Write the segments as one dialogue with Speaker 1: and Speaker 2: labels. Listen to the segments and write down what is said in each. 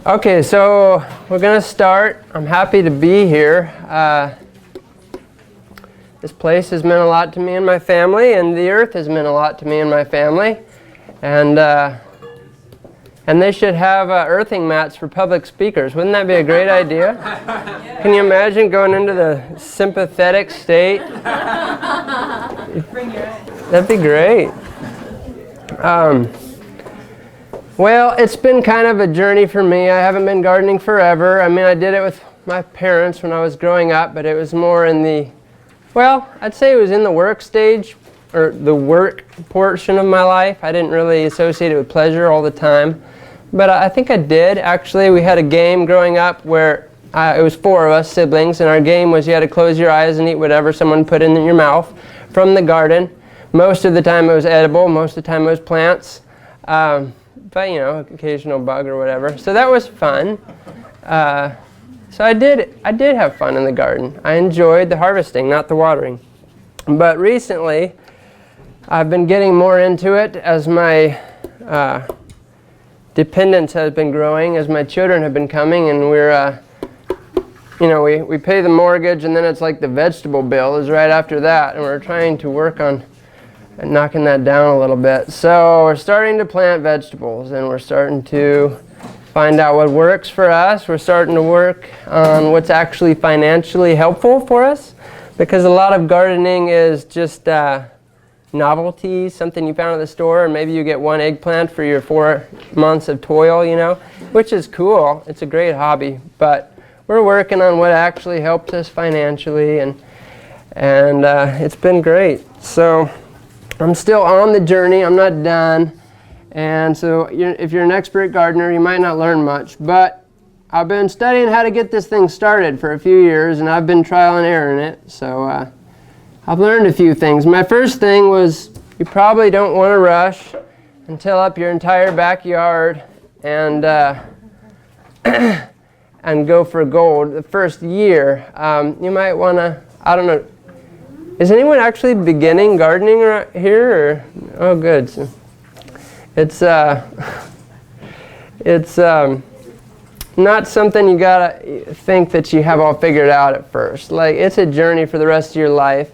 Speaker 1: Okay, so we're going to start. I'm happy to be here. This place has meant a lot to me and my family, and the earth has meant a lot to me and my family. And they should have earthing mats for public speakers. Wouldn't that be a great idea? Can you imagine going into the sympathetic state? That'd be great. Well, it's been kind of a journey for me. I haven't been gardening forever. I mean, I did it with my parents when I was growing up, but it was more in the, well, I'd say it was in the work stage, or the work portion of my life. I didn't really associate it with pleasure all the time. But I think I did. Actually, we had a game growing up where it was 4 of us siblings, and our game was you had to close your eyes and eat whatever someone put in your mouth from the garden. Most of the time it was edible, most of the time it was plants. But you know, occasional bug or whatever. So that was fun. So I did have fun in the garden. I enjoyed the harvesting, not the watering. But recently, I've been getting more into it as my dependence has been growing, as my children have been coming, and we're, you know, we pay the mortgage, and then it's like the vegetable bill is right after that, and we're trying to work on knocking that down a little bit. So we're starting to plant vegetables, and we're starting to find out what works for us. We're starting to work on what's actually financially helpful for us, because a lot of gardening is just novelty, something you found at the store, and maybe you get 1 eggplant for your 4 months of toil, you know, which is cool. It's a great hobby, but we're working on what actually helps us financially, and it's been great. So I'm still on the journey. I'm not done. And so if you're an expert gardener, you might not learn much. But I've been studying how to get this thing started for a few years, and I've been trial and error in it. So I've learned a few things. My first thing was you probably don't want to rush and till up your entire backyard and and go for gold the first year. You might want to, I don't know. Is anyone actually beginning gardening here? Or? Oh, good. So it's not something you gotta think that you have all figured out at first. Like, it's a journey for the rest of your life.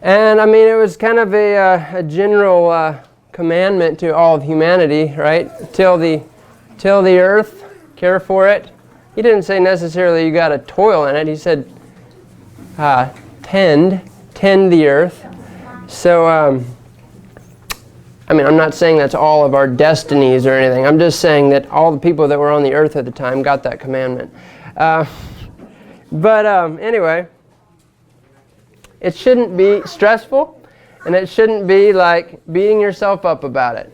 Speaker 1: And I mean, it was kind of a general commandment to all of humanity, right? Till the earth, care for it. He didn't say necessarily you gotta toil in it. He said tend the earth. So, I mean, I'm not saying that's all of our destinies or anything. I'm just saying that all the people that were on the earth at the time got that commandment. Anyway, it shouldn't be stressful, and it shouldn't be like beating yourself up about it,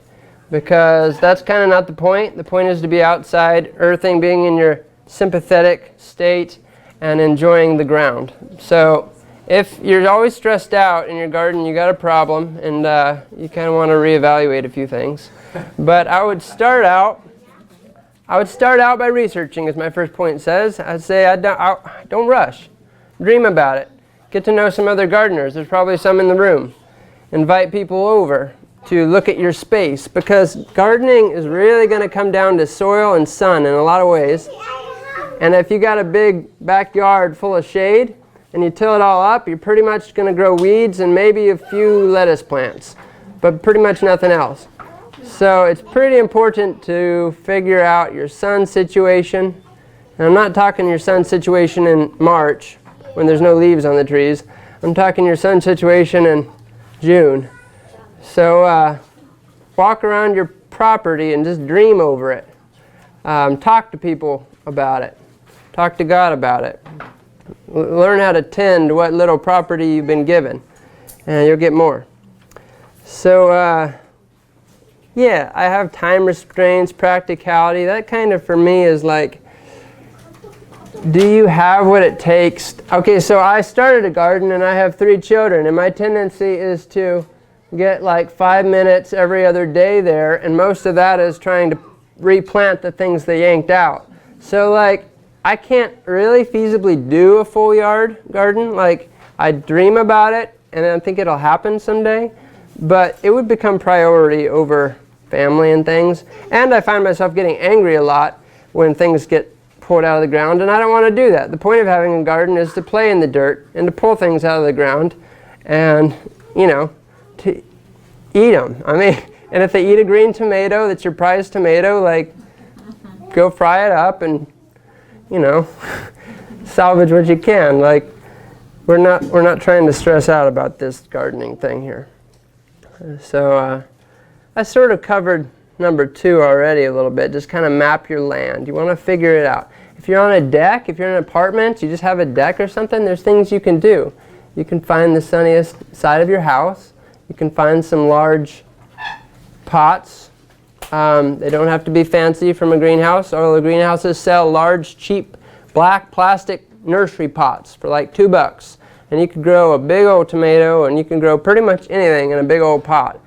Speaker 1: because that's kind of not the point. The point is to be outside, earthing, being in your sympathetic state, and enjoying the ground. So if you're always stressed out in your garden, you got a problem, and you kind of want to reevaluate a few things. But I would start out by researching, as my first point says. I'd say don't rush. Dream about it. Get to know some other gardeners. There's probably some in the room. Invite people over to look at your space, because gardening is really going to come down to soil and sun in a lot of ways. And if you got a big backyard full of shade, and you till it all up, you're pretty much going to grow weeds and maybe a few lettuce plants, but pretty much nothing else. So it's pretty important to figure out your sun situation. And I'm not talking your sun situation in March when there's no leaves on the trees. I'm talking your sun situation in June. So walk around your property and just dream over it. Talk to people about it. Talk to God about it. Learn how to tend what little property you've been given, and you'll get more. So, yeah, I have time restraints, practicality. That kind of, for me, is like, do you have what it takes? Okay, so I started a garden, and I have 3 children, and my tendency is to get like 5 minutes every other day there, and most of that is trying to replant the things they yanked out. So, like, I can't really feasibly do a full yard garden. Like, I dream about it, and I think it'll happen someday, but it would become priority over family and things. And I find myself getting angry a lot when things get pulled out of the ground, and I don't want to do that. The point of having a garden is to play in the dirt and to pull things out of the ground and, you know, to eat them. I mean, and if they eat a green tomato that's your prized tomato, like, go fry it up and, you know, salvage what you can. Like, we're not trying to stress out about this gardening thing here. So I sort of covered number 2 already a little bit. Just kind of map your land. You want to figure it out. If you're on a deck, if you're in an apartment, you just have a deck or something, there's things you can do. You can find the sunniest side of your house. You can find some large pots. They don't have to be fancy from a greenhouse, although greenhouses sell large, cheap, black plastic nursery pots for like $2. And you can grow a big old tomato, and you can grow pretty much anything in a big old pot.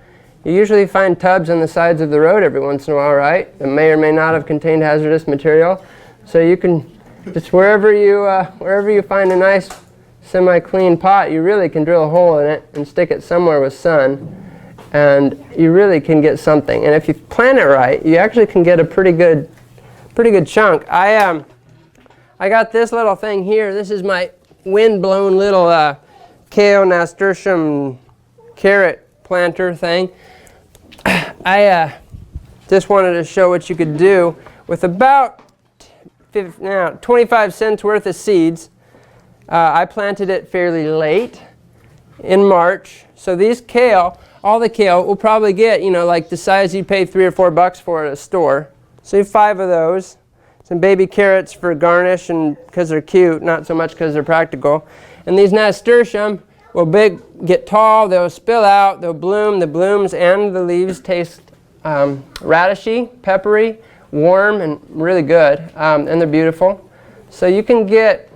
Speaker 1: You usually find tubs on the sides of the road every once in a while, right? That may or may not have contained hazardous material. So you can, just wherever you find a nice semi-clean pot, you really can drill a hole in it and stick it somewhere with sun, and you really can get something. And if you plant it right, you actually can get a pretty good chunk. I got this little thing here. This is my wind-blown little kale nasturtium carrot planter thing. I just wanted to show what you could do with about 25 cents worth of seeds. I planted it fairly late in March. So these kale, all the kale, will probably get, you know, like the size you'd pay $3 or $4 for at a store. So you have 5 of those. Some baby carrots for garnish and because they're cute, not so much because they're practical. And these nasturtium will get tall, they'll spill out, they'll bloom. The blooms and the leaves taste radishy, peppery, warm, and really good. And they're beautiful. So you can get,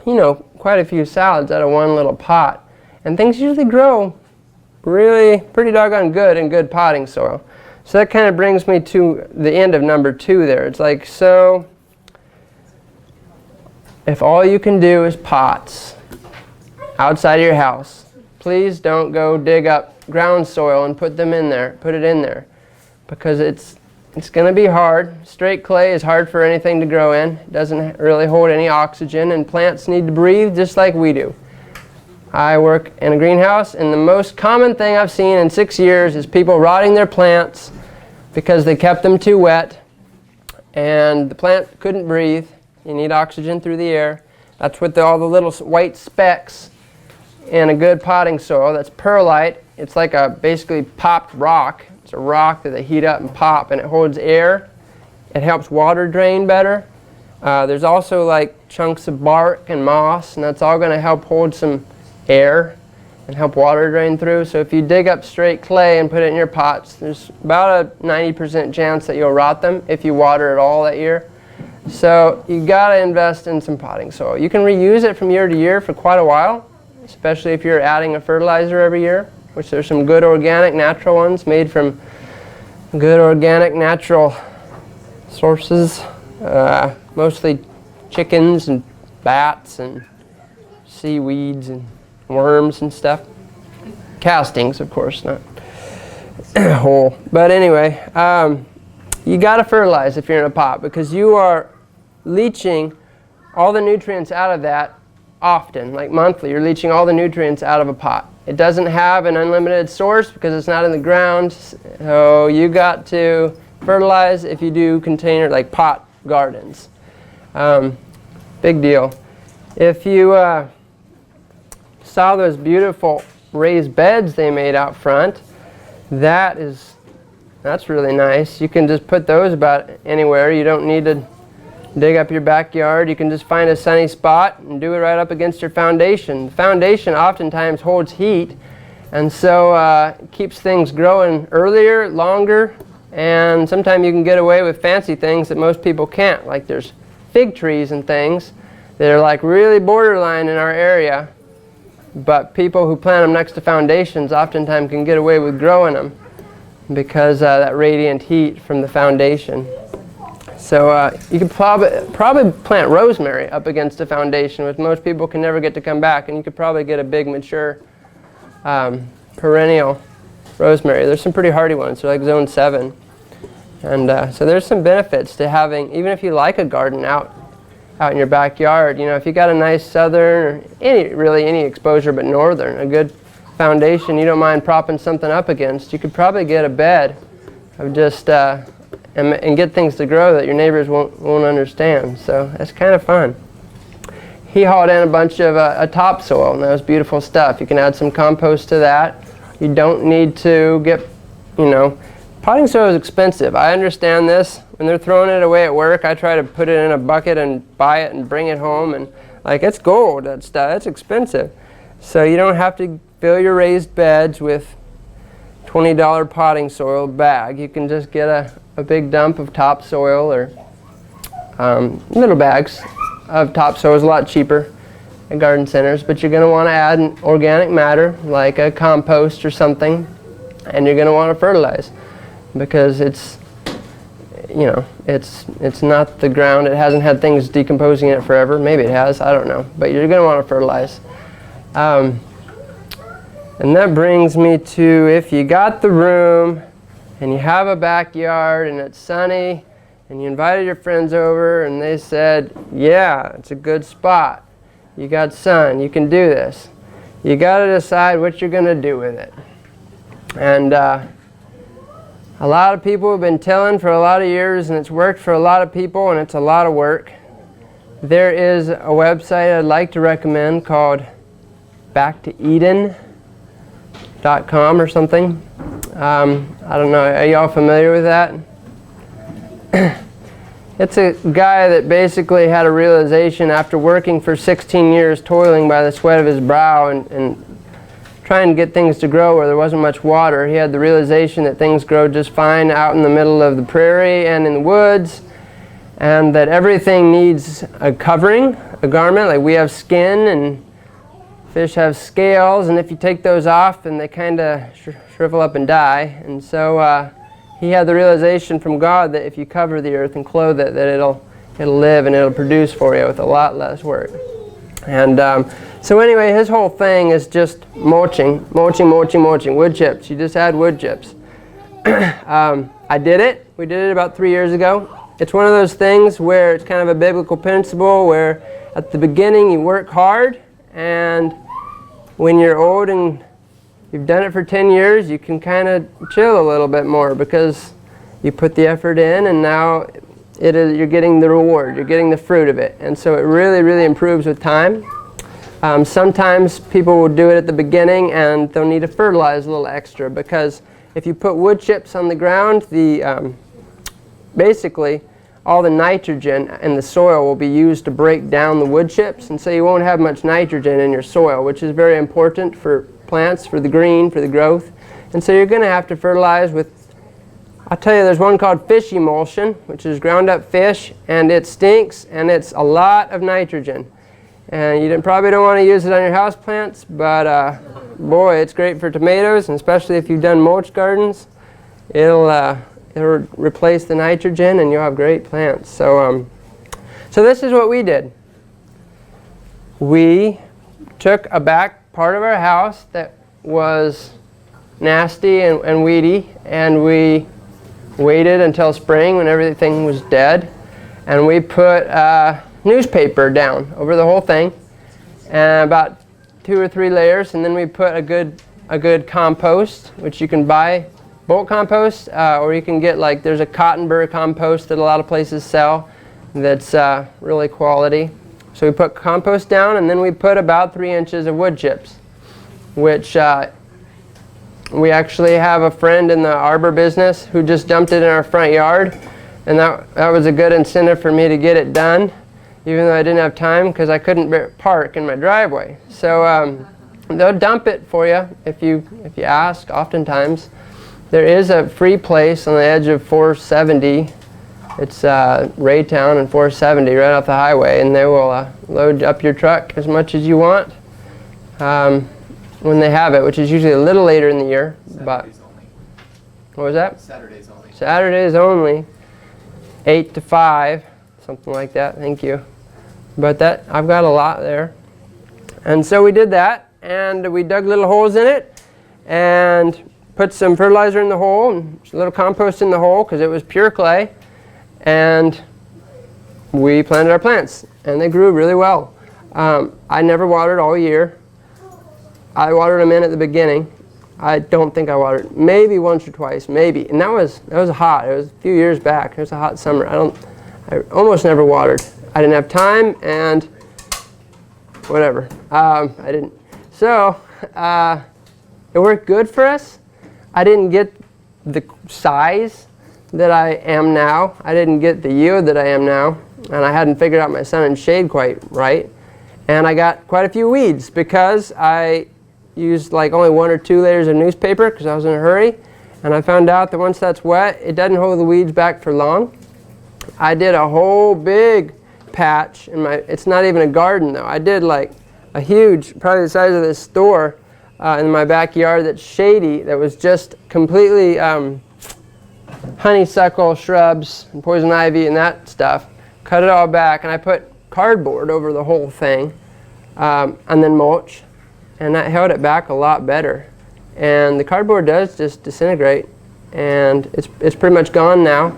Speaker 1: you know, quite a few salads out of one little pot. And things usually grow really pretty doggone good in good potting soil. So that kind of brings me to the end of number 2 there. It's like, so if all you can do is pots outside of your house, please don't go dig up ground soil and put it in there, because it's going to be hard. Straight clay is hard for anything to grow in. It doesn't really hold any oxygen, and plants need to breathe just like we do. I work in a greenhouse, and the most common thing I've seen in 6 years is people rotting their plants because they kept them too wet, and the plant couldn't breathe. You need oxygen through the air. That's what all the little white specks in a good potting soil. That's perlite. It's like a basically popped rock. It's a rock that they heat up and pop, and it holds air. It helps water drain better. There's also like chunks of bark and moss, and that's all going to help hold some air and help water drain through. So if you dig up straight clay and put it in your pots, there's about a 90% chance that you'll rot them if you water at all that year. So you got to invest in some potting soil. You can reuse it from year to year for quite a while, especially if you're adding a fertilizer every year, which there's some good organic natural ones made from good organic natural sources, mostly chickens and bats and seaweeds and worms and stuff. Castings, of course, not whole. But anyway, you got to fertilize if you're in a pot, because you are leaching all the nutrients out of that often, like monthly. You're leaching all the nutrients out of a pot. It doesn't have an unlimited source because it's not in the ground, so you got to fertilize if you do container, like pot gardens. Big deal. If you saw those beautiful raised beds they made out front, that's really nice. You can just put those about anywhere. You don't need to dig up your backyard. You can just find a sunny spot and do it right up against your foundation. The foundation oftentimes holds heat, and so it keeps things growing earlier, longer, and sometimes you can get away with fancy things that most people can't. Like there's fig trees and things that are like really borderline in our area, but people who plant them next to foundations oftentimes can get away with growing them because that radiant heat from the foundation. So you could probably plant rosemary up against a foundation, which most people can never get to come back, and you could probably get a big mature perennial rosemary. There's some pretty hardy ones, they're like zone 7. And so there's some benefits to having, even if you like a garden out in your backyard, you know, if you got a nice southern, or any exposure but northern, a good foundation you don't mind propping something up against, you could probably get a bed of just, and get things to grow that your neighbors won't understand. So that's kind of fun. He hauled in a bunch of topsoil, and that was beautiful stuff. You can add some compost to that. You don't need to get, you know, potting soil is expensive. I understand this. When they're throwing it away at work, I try to put it in a bucket and buy it and bring it home, and like, it's gold, that stuff. It's expensive. So you don't have to fill your raised beds with $20 potting soil bag. You can just get a big dump of topsoil, or little bags of topsoil is a lot cheaper at garden centers, but you're going to want to add an organic matter like a compost or something, and you're going to want to fertilize, because it's, you know, it's not the ground. It hasn't had things decomposing in it forever. Maybe it has, I don't know, but you're going to want to fertilize. And that brings me to, if you got the room and you have a backyard and it's sunny and you invited your friends over and they said, yeah, it's a good spot. You got sun, you can do this. You got to decide what you're going to do with it. And a lot of people have been tilling for a lot of years, and it's worked for a lot of people, and it's a lot of work. There is a website I'd like to recommend called backtoeden.com or something. I don't know, are y'all familiar with that? It's a guy that basically had a realization after working for 16 years, toiling by the sweat of his brow and trying to get things to grow where there wasn't much water. He had the realization that things grow just fine out in the middle of the prairie and in the woods, and that everything needs a covering, a garment. Like we have skin and fish have scales, and if you take those off, then they kind of shrivel up and die. And so he had the realization from God that if you cover the earth and clothe it, that it'll live and it'll produce for you with a lot less work. And so anyway, his whole thing is just mulching, wood chips. You just add wood chips. I did it. We did it about 3 years ago. It's one of those things where it's kind of a biblical principle where at the beginning you work hard, and when you're old and you've done it for 10 years, you can kind of chill a little bit more because you put the effort in, and now you're getting the reward, you're getting the fruit of it. And so it really, really improves with time. Sometimes people will do it at the beginning and they'll need to fertilize a little extra, because if you put wood chips on the ground, basically all the nitrogen in the soil will be used to break down the wood chips, and so you won't have much nitrogen in your soil, which is very important for plants, for the green, for the growth. And so you're going to have to fertilize with, I'll tell you, there's one called fish emulsion, which is ground up fish, and it stinks, and it's a lot of nitrogen. And you probably don't want to use it on your house plants, but boy, it's great for tomatoes, and especially if you've done mulch gardens, it'll replace the nitrogen and you'll have great plants. So this is what we did. We took a back part of our house that was nasty and weedy, and we waited until spring when everything was dead, and we put newspaper down over the whole thing, and about 2 or 3 layers, and then we put a good compost, which you can buy bulk compost, or you can get, like, there's a cotton burr compost that a lot of places sell that's really quality. So we put compost down, and then we put about 3 inches of wood chips, which we actually have a friend in the arbor business who just dumped it in our front yard, and that was a good incentive for me to get it done, even though I didn't have time because I couldn't park in my driveway. So they'll dump it for you if you ask. Oftentimes there is a free place on the edge of 470. It's Raytown and 470 right off the highway, and they will load up your truck as much as you want when they have it, which is usually a little later in the year. But
Speaker 2: only.
Speaker 1: What was that?
Speaker 2: Saturdays only.
Speaker 1: Saturdays only, 8 to 5, something like that. Thank you. But that, I've got a lot there. And so we did that, and we dug little holes in it, and put some fertilizer in the hole and a little compost in the hole because it was pure clay, and we planted our plants, and they grew really well. I never watered all year. I watered them in at the beginning. I don't think I watered, maybe once or twice, maybe, and that was hot. It was a few years back. It was a hot summer. I almost never watered. I didn't have time, and whatever. I didn't. So it worked good for us. I didn't get the size that I am now. I didn't get the yield that I am now, and I hadn't figured out my sun and shade quite right. And I got quite a few weeds because I used like only 1 or 2 layers of newspaper because I was in a hurry. And I found out that once that's wet, it doesn't hold the weeds back for long. I did a whole big patch in my, it's not even a garden though. I did like a huge, probably the size of this store in my backyard that's shady, that was just completely honeysuckle shrubs and poison ivy and that stuff. Cut it all back, and I put cardboard over the whole thing, and then mulch, and that held it back a lot better. And the cardboard does just disintegrate, and it's pretty much gone now,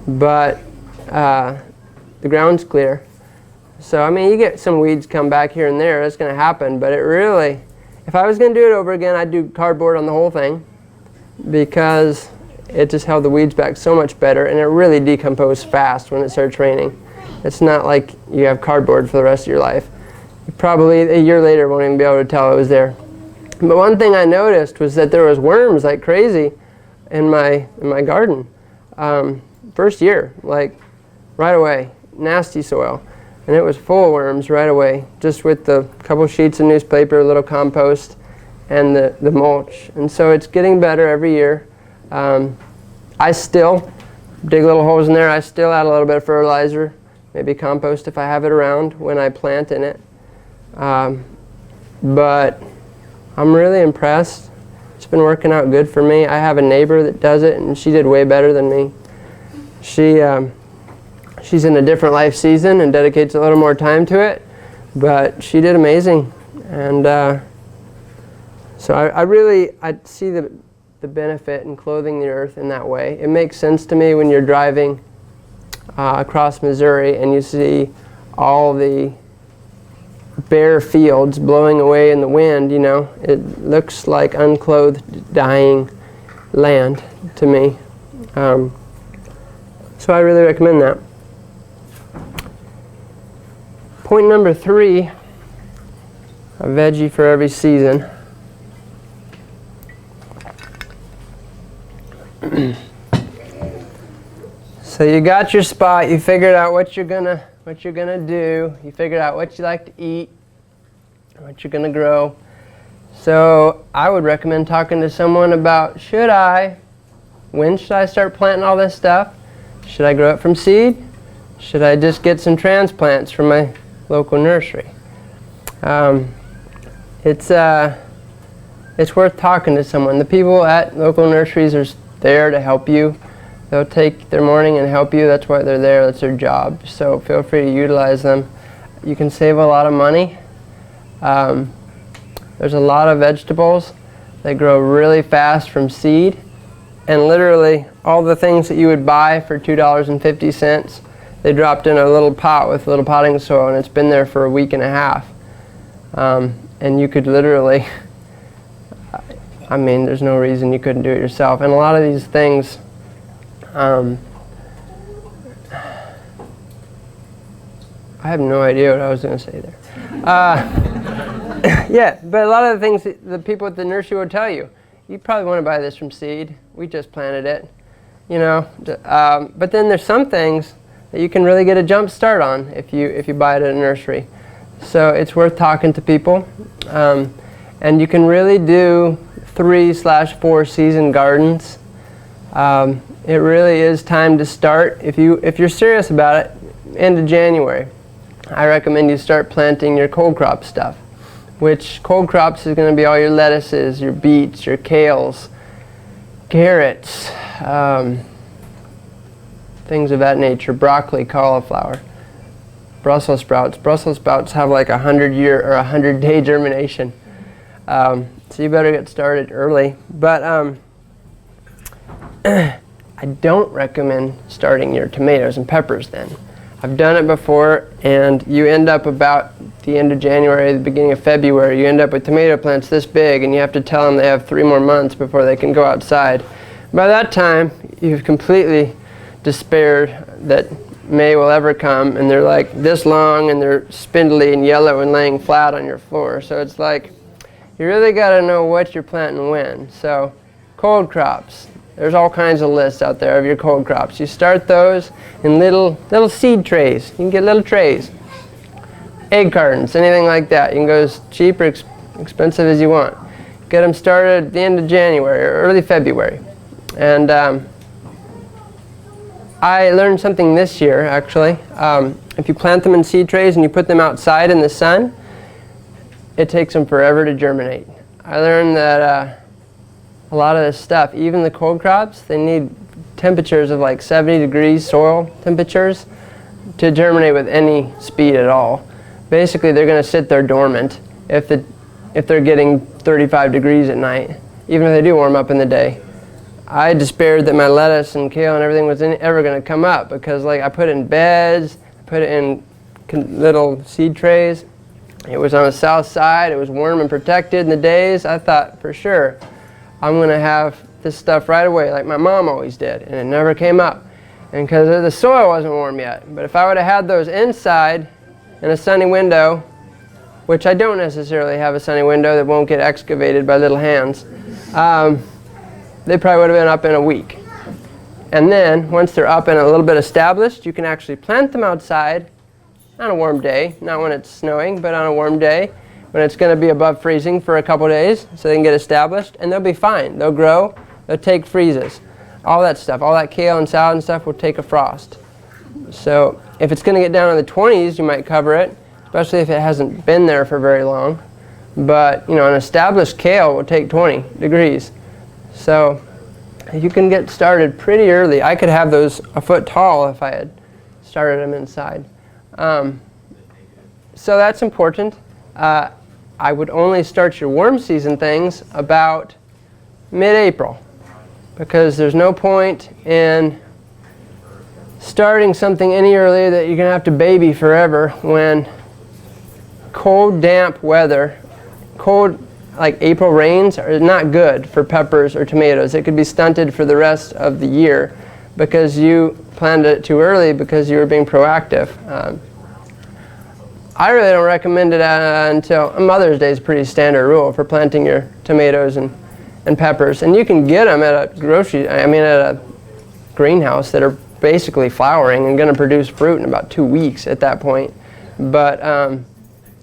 Speaker 1: but the ground's clear. So I mean, you get some weeds come back here and there, that's going to happen, but it really, if I was going to do it over again, I'd do cardboard on the whole thing, because it just held the weeds back so much better, and it really decomposed fast when it starts raining. It's not like you have cardboard for the rest of your life. You probably a year later won't even be able to tell it was there. But one thing I noticed was that there was worms like crazy in my garden. First year, like right away, nasty soil. And it was full of worms right away, just with the couple sheets of newspaper, a little compost, and the mulch. And so it's getting better every year. I still dig little holes in there. I still add a little bit of fertilizer, maybe compost if I have it around when I plant in it. But I'm really impressed. It's been working out good for me. I have a neighbor that does it, and she did way better than me. She's in a different life season and dedicates a little more time to it, but she did amazing. And so I see the benefit in clothing the earth in that way. It makes sense to me when you're driving across Missouri and you see all the bare fields blowing away in the wind, you know. It looks like unclothed, dying land to me. So I really recommend that. Point number 3, a veggie for every season. So you got your spot, you figured out what you're gonna do, you figured out what you like to eat, what you're gonna grow. So I would recommend talking to someone about when should I start planting all this stuff? Should I grow it from seed? Should I just get some transplants from my local nursery? It's worth talking to someone. The people at local nurseries are there to help you. They'll take their morning and help you. That's why they're there. That's their job. So feel free to utilize them. You can save a lot of money. There's a lot of vegetables that grow really fast from seed, and literally all the things that you would buy for $2.50, they dropped in a little pot with a little potting soil, and it's been there for a week and a half. And you could literally, I mean, there's no reason you couldn't do it yourself. And a lot of these things, I have no idea what I was going to say there. Yeah, but a lot of the things that the people at the nursery will tell you, you probably want to buy this from seed. We just planted it, you know. But then there's some things that you can really get a jump start on if you buy it at a nursery. So it's worth talking to people. And you can really do 3/4 season gardens. It really is time to start. If you're serious about it, end of January, I recommend you start planting your cold crop stuff, which cold crops is going to be all your lettuces, your beets, your kales, carrots, things of that nature, broccoli, cauliflower, Brussels sprouts. Brussels sprouts have like 100-year or 100-day germination. So you better get started early. But I don't recommend starting your tomatoes and peppers then. I've done it before, and you end up about the end of January, the beginning of February, you end up with tomato plants this big, and you have to tell them they have 3 more months before they can go outside. By that time, you've completely despaired that May will ever come, and they're like this long, and they're spindly and yellow and laying flat on your floor. So it's like, you really got to know what you're planting when. So cold crops. There's all kinds of lists out there of your cold crops. You start those in little seed trays. You can get little trays. Egg cartons, anything like that. You can go as cheap or expensive as you want. Get them started at the end of January or early February. And I learned something this year, actually. If you plant them in seed trays and you put them outside in the sun, it takes them forever to germinate. I learned that a lot of this stuff, even the cold crops, they need temperatures of like 70 degrees soil temperatures to germinate with any speed at all. Basically, they're going to sit there dormant if they're getting 35 degrees at night, even if they do warm up in the day. I despaired that my lettuce and kale and everything was ever going to come up because, like, I put it in beds, put it in little seed trays. It was on the south side. It was warm and protected in the days. I thought for sure I'm going to have this stuff right away, like my mom always did, and it never came up. And because the soil wasn't warm yet. But if I would have had those inside in a sunny window, which I don't necessarily have a sunny window that won't get excavated by little hands, they probably would have been up in a week. And then, once they're up and a little bit established, you can actually plant them outside on a warm day, not when it's snowing, but on a warm day, when it's going to be above freezing for a couple days, so they can get established, and they'll be fine. They'll grow, they'll take freezes. All that stuff, all that kale and salad and stuff will take a frost. So if it's going to get down in the 20s, you might cover it, especially if it hasn't been there for very long. But, an established kale will take 20 degrees. So you can get started pretty early. I could have those a foot tall if I had started them inside. So that's important. I would only start your warm season things about mid-April, because there's no point in starting something any earlier that you're going to have to baby forever when cold, damp weather, cold like April rains are not good for peppers or tomatoes. It could be stunted for the rest of the year because you planned it too early because you were being proactive. I really don't recommend it until Mother's Day is a pretty standard rule for planting your tomatoes and peppers. And you can get them at a greenhouse that are basically flowering and going to produce fruit in about 2 weeks at that point. But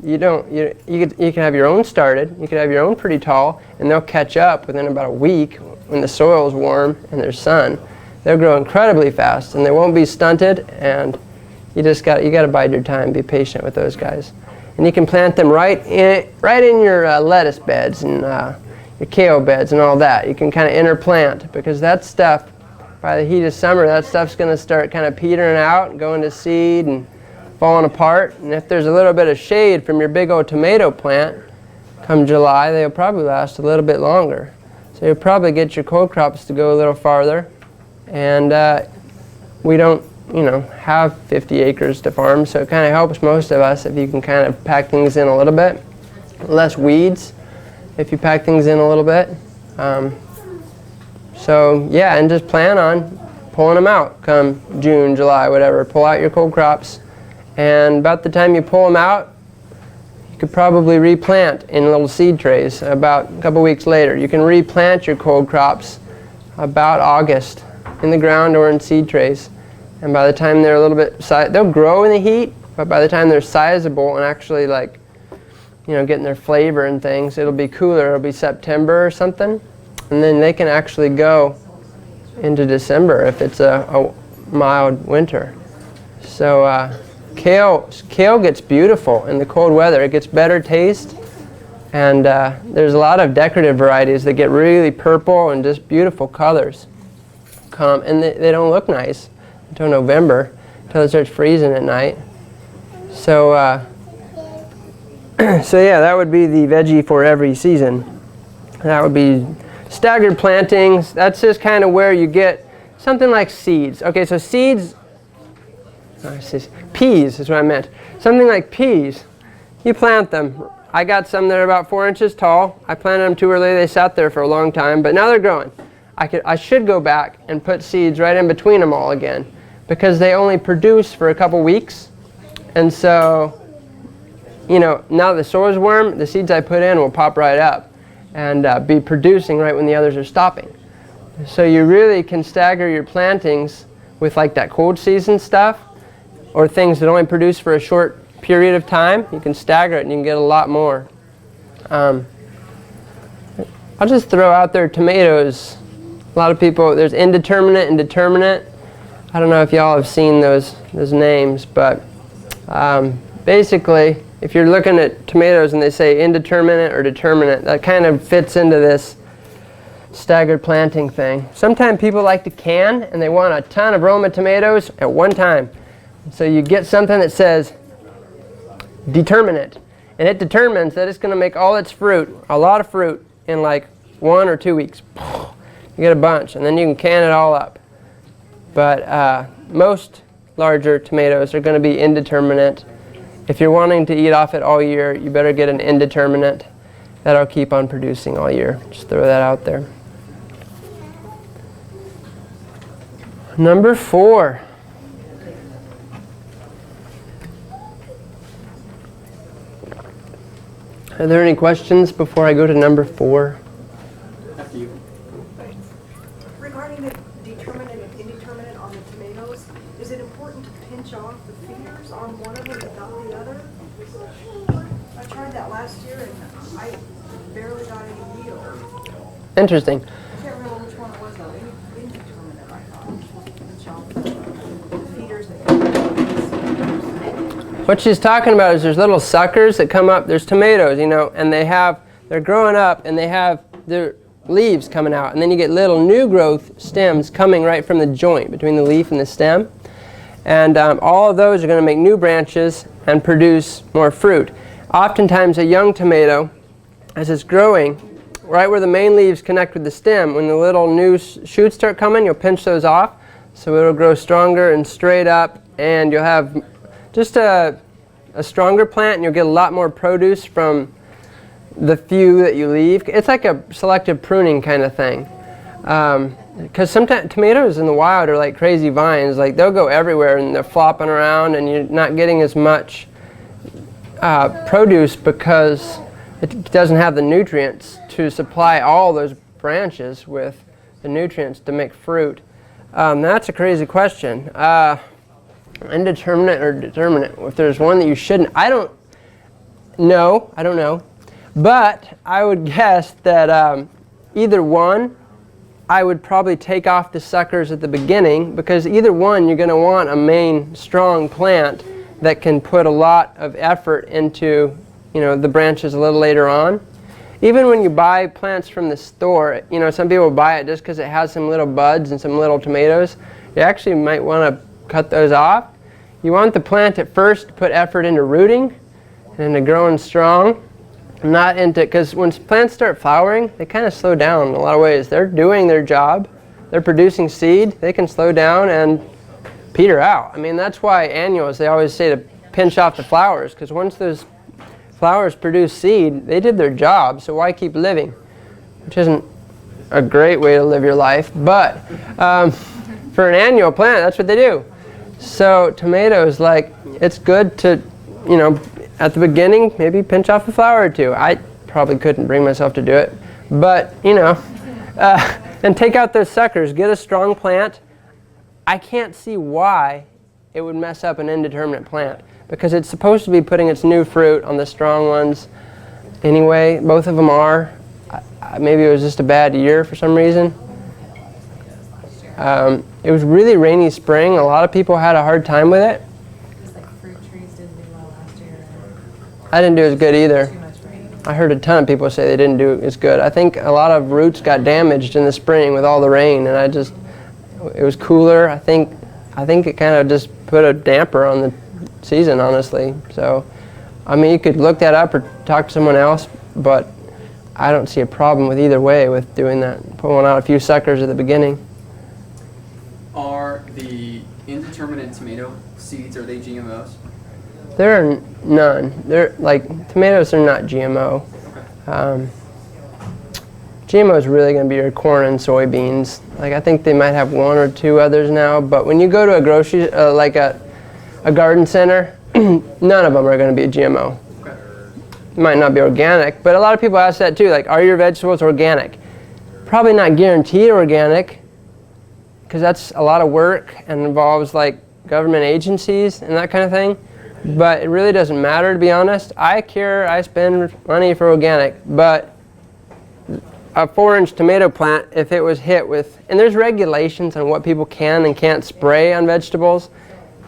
Speaker 1: you can have your own started. You can have your own pretty tall, and they'll catch up within about a week when the soil is warm and there's sun. They'll grow incredibly fast, and they won't be stunted. And you got to bide your time. Be patient with those guys. And you can plant them right in your lettuce beds and your kale beds and all that. You can kind of interplant, because that stuff, by the heat of summer, that stuff's going to start kind of petering out and going to seed and falling apart. And if there's a little bit of shade from your big old tomato plant come July, they'll probably last a little bit longer. So you'll probably get your cold crops to go a little farther. And we don't have 50 acres to farm, so it kind of helps most of us if you can kind of pack things in a little bit. Less weeds if you pack things in a little bit. So yeah, and just plan on pulling them out come June, July, whatever. Pull out your cold crops, and about the time you pull them out, you could probably replant in little seed trays about a couple weeks later. You can replant your cold crops about August in the ground or in seed trays. And by the time they're a little bit they'll grow in the heat, but by the time they're sizable and actually getting their flavor and things, it'll be cooler. It'll be September or something. And then they can actually go into December if it's a mild winter. So kale gets beautiful in the cold weather. It gets better taste. And there's a lot of decorative varieties that get really purple and just beautiful colors. And they don't look nice until November, until it starts freezing at night. So yeah, that would be the veggie for every season. That would be staggered plantings, that's just kind of where you get something like seeds. Okay, so seeds, peas is what I meant. Something like peas, you plant them. I got some that are about 4 inches tall. I planted them too early. They sat there for a long time, but now they're growing. I should go back and put seeds right in between them all again, because they only produce for a couple weeks. And so, you know, now the soil is warm, the seeds I put in will pop right up and be producing right when the others are stopping. So you really can stagger your plantings with like that cold season stuff, or things that only produce for a short period of time. You can stagger it and you can get a lot more. I'll just throw out there tomatoes. A lot of people, there's indeterminate and determinate. I don't know if y'all have seen those names, but basically, if you're looking at tomatoes and they say indeterminate or determinate, that kind of fits into this staggered planting thing. Sometimes people like to can, and they want a ton of Roma tomatoes at one time. So you get something that says determinate, and it determines that it's going to make all its fruit, a lot of fruit, in like 1 or 2 weeks. You get a bunch, and then you can can it all up. But most larger tomatoes are going to be indeterminate. If you're wanting to eat off it all year, you better get an indeterminate. That'll keep on producing all year. Just throw that out there. Number 4. Are there any questions before I go to number 4?
Speaker 2: After you.
Speaker 3: Regarding the determinate and indeterminate on the tomatoes, is it important to pinch off the feeders on one of them but not the other? I tried that last year and I barely got any yield.
Speaker 1: Interesting.
Speaker 3: I can't remember which one it was though. Indeterminate, I thought. You're supposed to pinch off the feeders that come out.
Speaker 1: What she's talking about is there's little suckers that come up. There's tomatoes, you know, and they're growing up and they have their leaves coming out. And then you get little new growth stems coming right from the joint between the leaf and the stem. And all of those are going to make new branches and produce more fruit. Oftentimes a young tomato, as it's growing, right where the main leaves connect with the stem, when the little new shoots start coming, you'll pinch those off. So it'll grow stronger and straight up, and you'll have just a stronger plant, and you'll get a lot more produce from the few that you leave. It's like a selective pruning kind of thing. Because sometimes tomatoes in the wild are like crazy vines. Like they'll go everywhere and they're flopping around, and you're not getting as much produce because it doesn't have the nutrients to supply all those branches with the nutrients to make fruit. That's a crazy question. Indeterminate or determinate? If there's one that you shouldn't, I don't know. But I would guess that either one, I would probably take off the suckers at the beginning, because either one you're going to want a main strong plant that can put a lot of effort into, you know, the branches a little later on. Even when you buy plants from the store, you know, some people buy it just because it has some little buds and some little tomatoes. You actually might want to cut those off. You want the plant at first to put effort into rooting and into growing strong, not into, because when plants start flowering, they kind of slow down in a lot of ways. They're doing their job. They're producing seed. They can slow down and peter out. I mean, that's why annuals, they always say to pinch off the flowers, because once those flowers produce seed, they did their job, so why keep living? Which isn't a great way to live your life, but for an annual plant, that's what they do. So tomatoes, like, it's good to, you know, at the beginning, maybe pinch off a flower or two. I probably couldn't bring myself to do it, but, you know, and take out those suckers, get a strong plant. I can't see why it would mess up an indeterminate plant, because it's supposed to be putting its new fruit on the strong ones anyway. Both of them are. Maybe it was just a bad year for some reason. It was really rainy spring. A lot of people had a hard time with it.
Speaker 4: Because like fruit trees didn't do well last year.
Speaker 1: I didn't do as good either.
Speaker 4: Too much rain.
Speaker 1: I heard a ton of people say they didn't do as good. I think a lot of roots got damaged in the spring with all the rain, and it was cooler. I think it kind of just put a damper on the season, honestly. So, I mean, you could look that up or talk to someone else, but I don't see a problem with either way with doing that. Pulling out a few suckers at the beginning.
Speaker 2: Are the indeterminate tomato seeds, are they GMOs?
Speaker 1: There are none. They're like, tomatoes are not GMO. GMO is really going to be your corn and soybeans. Like, I think they might have one or two others now, but when you go to a grocery, like a garden center, none of them are going to be a GMO. It might not be organic, but a lot of people ask that too, like, are your vegetables organic? Probably not guaranteed organic, because that's a lot of work and involves like government agencies and that kind of thing. But it really doesn't matter, to be honest. I spend money for organic, but a 4-inch tomato plant, if it was hit with, and there's regulations on what people can and can't spray on vegetables.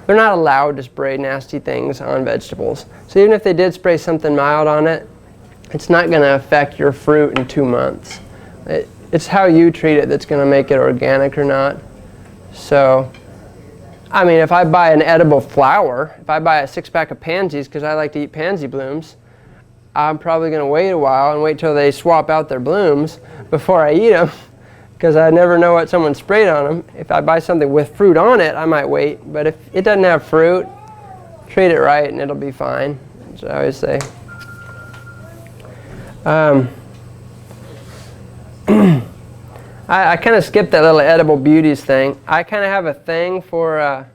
Speaker 1: They're not allowed to spray nasty things on vegetables. So even if they did spray something mild on it, it's not going to affect your fruit in 2 months. It's how you treat it that's going to make it organic or not. So, I mean, if I buy an edible flower, if I buy a 6-pack of pansies because I like to eat pansy blooms, I'm probably going to wait a while and wait till they swap out their blooms before I eat them, because I never know what someone sprayed on them. If I buy something with fruit on it, I might wait. But if it doesn't have fruit, treat it right and it'll be fine, as I always say. I kind of skipped that little edible beauties thing. I kind of have a thing for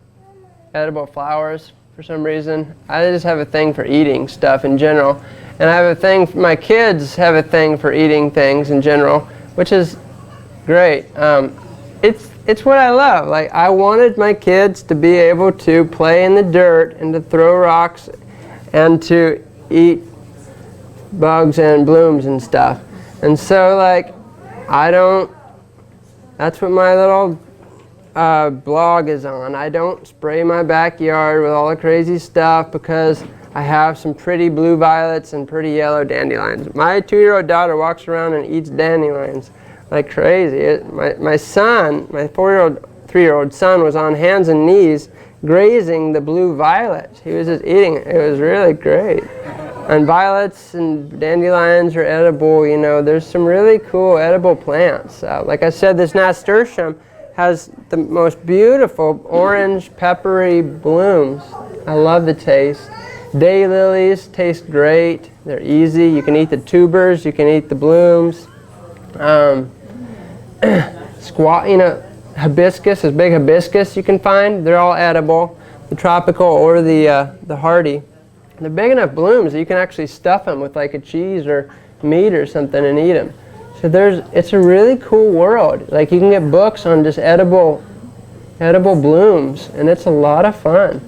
Speaker 1: edible flowers for some reason. I just have a thing for eating stuff in general. And I have a thing, my kids have a thing for eating things in general, which is great. It's what I love. Like, I wanted my kids to be able to play in the dirt and to throw rocks and to eat bugs and blooms and stuff. And so, like, that's what my little blog is on. I don't spray my backyard with all the crazy stuff because I have some pretty blue violets and pretty yellow dandelions. My 2-year-old daughter walks around and eats dandelions like crazy. My son, my 3-year-old son, was on hands and knees grazing the blue violets. He was just eating it. It was really great. And violets and dandelions are edible. You know, there's some really cool edible plants. Like I said, this nasturtium has the most beautiful orange peppery blooms. I love the taste. Daylilies taste great. They're easy. You can eat the tubers. You can eat the blooms. Hibiscus, this big hibiscus you can find, they're all edible. The tropical or the hardy. They're big enough blooms that you can actually stuff them with like a cheese or meat or something and eat them. So it's a really cool world. Like, you can get books on just edible blooms, and it's a lot of fun.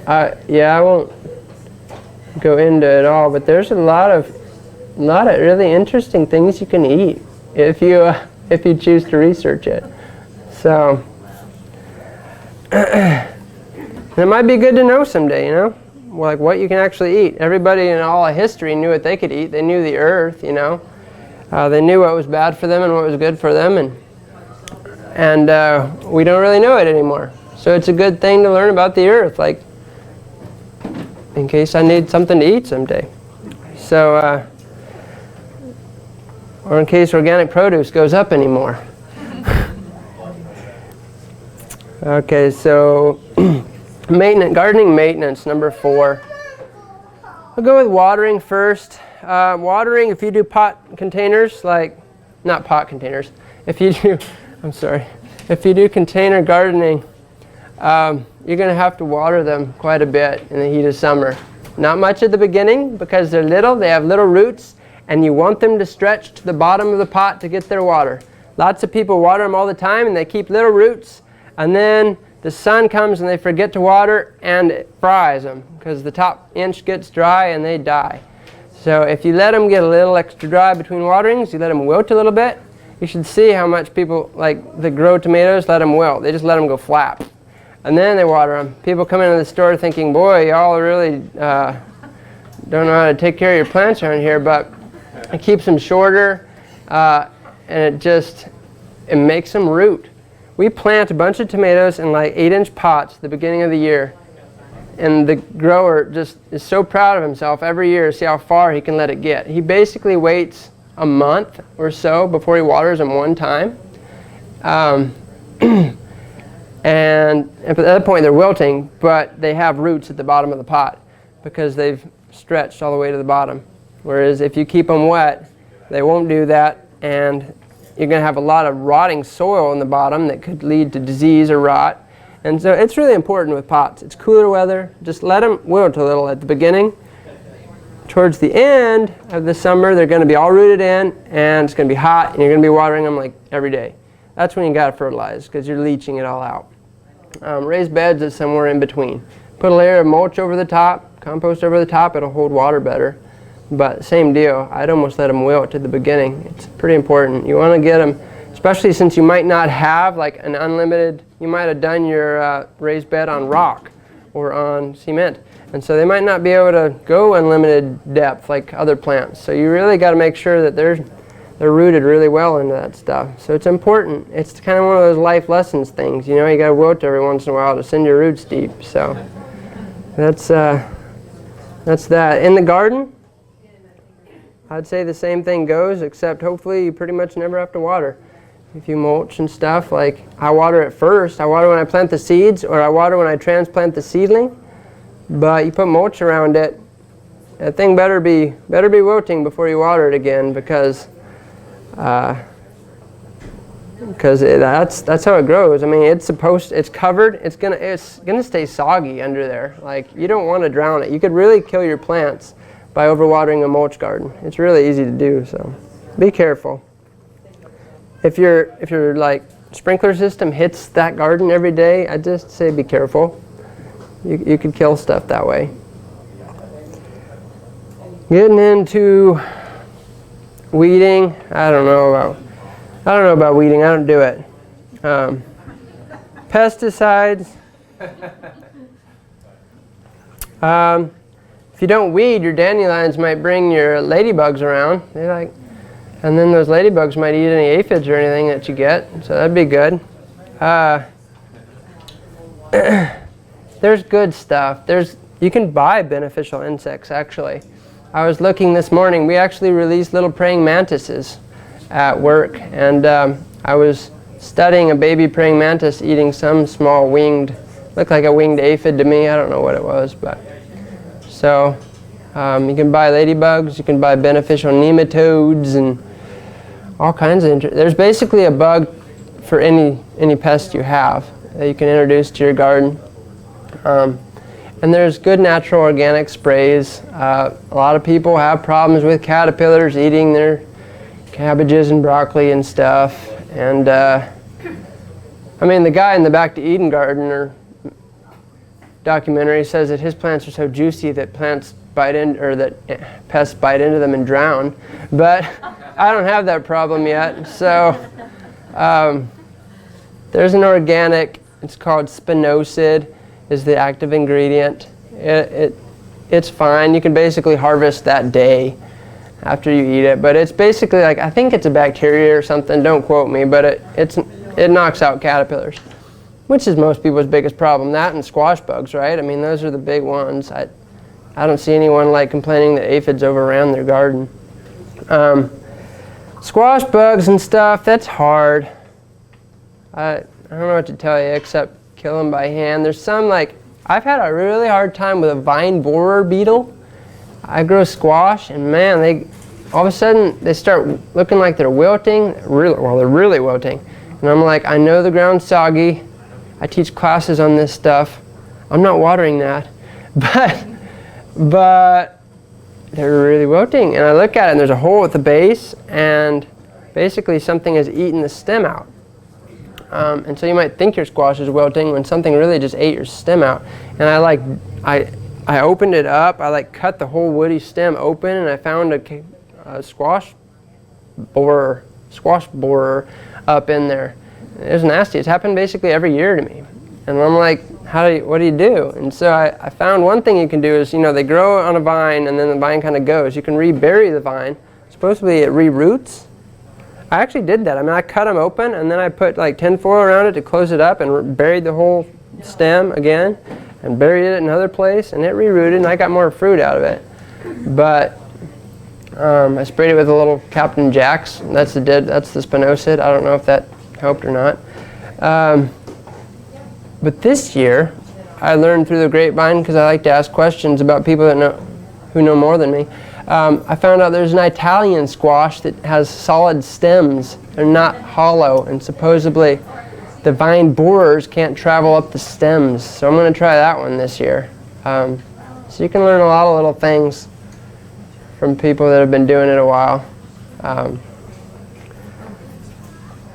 Speaker 1: I won't go into it all, but there's a lot of really interesting things you can eat if you choose to research it. So it might be good to know someday, you know, like what you can actually eat. Everybody in all of history knew what they could eat. They knew the earth, you know. They knew what was bad for them and what was good for them, and we don't really know it anymore. So it's a good thing to learn about the earth, like, in case I need something to eat someday. So, or in case organic produce goes up anymore. Okay, so gardening maintenance, number 4. I'll go with watering first. Watering, if you do pot containers, not pot containers, if you do container gardening, you're going to have to water them quite a bit in the heat of summer. Not much at the beginning because they're little, they have little roots, and you want them to stretch to the bottom of the pot to get their water. Lots of people water them all the time and they keep little roots, and then the sun comes and they forget to water and it fries them because the top inch gets dry and they die. So if you let them get a little extra dry between waterings, you let them wilt a little bit, you should see how much people that grow tomatoes let them wilt. They just let them go flap. And then they water them. People come into the store thinking, boy, y'all really don't know how to take care of your plants around here, but it keeps them shorter and it makes them root. We plant a bunch of tomatoes in 8-inch pots at the beginning of the year. and the grower just is so proud of himself every year to see how far he can let it get. He basically waits a month or so before he waters them one time. And at that point they're wilting, but they have roots at the bottom of the pot because they've stretched all the way to the bottom. Whereas if you keep them wet, they won't do that, and you're going to have a lot of rotting soil in the bottom that could lead to disease or rot. And so it's really important with pots. It's cooler weather. Just let them wilt a little at the beginning. Towards the end of the summer, they're going to be all rooted in, and it's going to be hot, and you're going to be watering them like every day. That's when you got to fertilize because you're leaching it all out. Raised beds is somewhere in between. Put a layer of mulch over the top, compost over the top, it'll hold water better. But same deal, I'd almost let them wilt at the beginning. It's pretty important. You want to get them, especially since you might not have like an unlimited, you might have done your raised bed on rock or on cement. And so they might not be able to go unlimited depth like other plants. So you really got to make sure that they're rooted really well into that stuff. So it's important. It's kind of one of those life lessons things. You know, you got to wilt every once in a while to send your roots deep. So that's that. In the garden, I'd say the same thing goes, except hopefully you pretty much never have to water. If you mulch and stuff, like I water it first. I water when I plant the seeds, or I water when I transplant the seedling. But you put mulch around it, that thing better be wilting before you water it again, because that's how it grows. I mean, it's covered. It's gonna stay soggy under there. Like, you don't want to drown it. You could really kill your plants by overwatering a mulch garden. It's really easy to do. So, be careful. If your like sprinkler system hits that garden every day, I just say be careful. You could kill stuff that way. Getting into weeding, I don't know about weeding. I don't do it. Pesticides. If you don't weed, your dandelions might bring your ladybugs around. And then those ladybugs might eat any aphids or anything that you get. So that'd be good. There's good stuff. You can buy beneficial insects, actually. I was looking this morning. We actually released little praying mantises at work, and I was studying a baby praying mantis eating some small looked like a winged aphid to me. I don't know what it was, but so you can buy ladybugs. You can buy beneficial nematodes and all kinds of. There's basically a bug for any pest you have that you can introduce to your garden. And there's good natural organic sprays. A lot of people have problems with caterpillars eating their cabbages and broccoli and stuff. And I mean, the guy in the Back to Eden Gardener documentary says that his plants are so juicy that pests bite into them and drown. But I don't have that problem yet. So there's an organic, it's called spinosad, is the active ingredient. It's fine. You can basically harvest that day after you eat it, but it's basically like, I think it's a bacteria or something, don't quote me, but it knocks out caterpillars, which is most people's biggest problem. That and squash bugs, right? I mean, those are the big ones. I don't see anyone like complaining that aphids overran their garden. Squash bugs and stuff, that's hard. I don't know what to tell you except kill them by hand. There's some, like, I've had a really hard time with a vine borer beetle. I grow squash, and man, all of a sudden they start looking like they're wilting. They're really wilting. And I'm like, I know the ground's soggy. I teach classes on this stuff. I'm not watering that. But they're really wilting. And I look at it, and there's a hole at the base, and basically something has eaten the stem out. And so you might think your squash is wilting when something really just ate your stem out. And I opened it up. I cut the whole woody stem open, and I found a squash borer up in there. It was nasty. It's happened basically every year to me. And I'm like, what do you do? And so I found one thing you can do is, they grow on a vine, and then the vine kind of goes. You can rebury the vine. Supposedly it re-roots. I actually did that. I mean, I cut them open, and then I put like tinfoil around it to close it up and buried the whole stem again. and buried it in another place, and it re-rooted, and I got more fruit out of it. But I sprayed it with a little Captain Jack's. That's the spinosad. I don't know if that helped or not. But this year, I learned through the grapevine, because I like to ask questions about people who know more than me. I found out there's an Italian squash that has solid stems. They're not hollow, and supposedly the vine borers can't travel up the stems. So I'm going to try that one this year. So you can learn a lot of little things from people that have been doing it a while.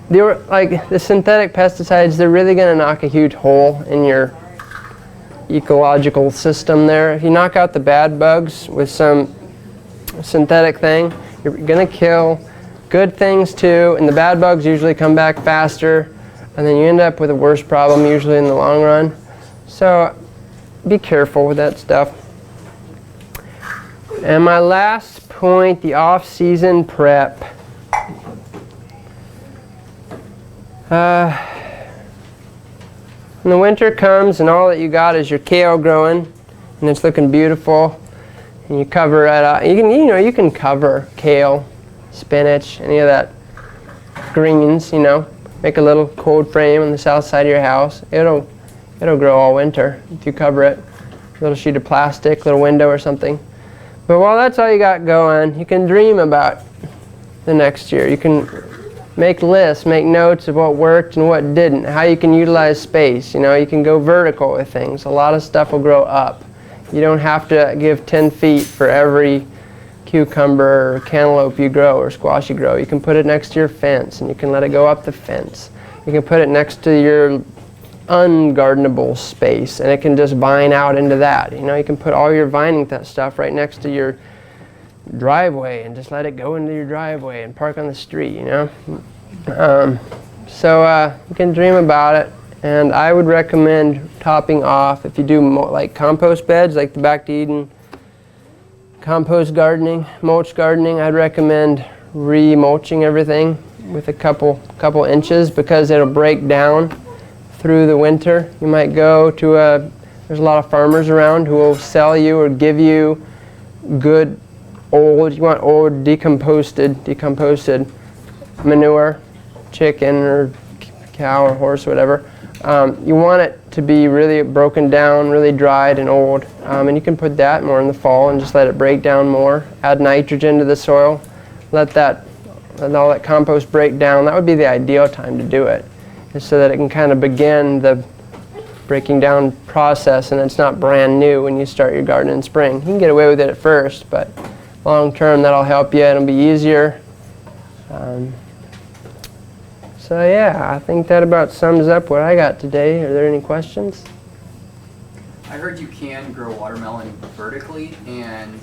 Speaker 1: The synthetic pesticides, they're really going to knock a huge hole in your ecological system there. If you knock out the bad bugs with some synthetic thing, you're going to kill good things too, and the bad bugs usually come back faster, and then you end up with a worse problem usually in the long run. So be careful with that stuff. And my last point, the off-season prep. When the winter comes and all that you got is your kale growing and it's looking beautiful, and you cover it up. You can cover kale, spinach, any of that greens, make a little cold frame on the south side of your house. It'll grow all winter if you cover it. A little sheet of plastic, little window or something. But while that's all you got going, you can dream about the next year. You can make lists, make notes of what worked and what didn't, how you can utilize space. You can go vertical with things. A lot of stuff will grow up. You don't have to give 10 feet for every cucumber or cantaloupe you grow or squash you grow. You can put it next to your fence and you can let it go up the fence. You can put it next to your ungardenable space and it can just vine out into that. You can put all your vining stuff right next to your driveway and just let it go into your driveway and park on the street, So you can dream about it, and I would recommend topping off if you do like compost beds, like the Back to Eden compost gardening, mulch gardening. I'd recommend re-mulching everything with a couple inches, because it'll break down through the winter. You might go to there's a lot of farmers around who will sell you or give you good you want old decomposed manure, chicken or cow or horse or whatever. You want it to be really broken down, really dried and old, and you can put that more in the fall and just let it break down more. Add nitrogen to the soil, let all that compost break down. That would be the ideal time to do it, so that it can kind of begin the breaking down process, and it's not brand new when you start your garden in spring. You can get away with it at first, but long term that'll help you. It'll be easier. So yeah, I think that about sums up what I got today. Are there any questions?
Speaker 2: I heard you can grow watermelon vertically, and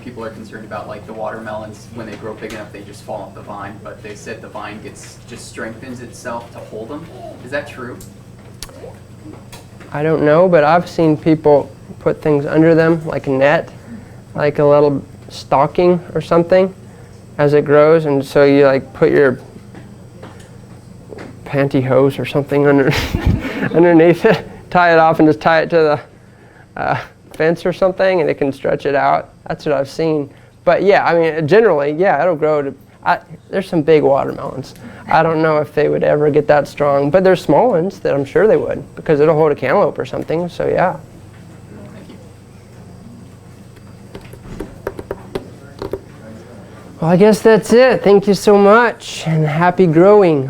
Speaker 2: people are concerned about like the watermelons, when they grow big enough they just fall off the vine, but they said the vine just strengthens itself to hold them. Is that true?
Speaker 1: I don't know, but I've seen people put things under them, like a net, like a little stocking or something, as it grows, and so you like put your pantyhose or something underneath it, tie it off and just tie it to the fence or something, and it can stretch it out. That's what I've seen. But yeah, I mean, generally, yeah, it'll grow to, there's some big watermelons. I don't know if they would ever get that strong, but there's small ones that I'm sure they would, because it'll hold a cantaloupe or something, so yeah.
Speaker 2: Thank you.
Speaker 1: Well, I guess that's it. Thank you so much, and happy growing.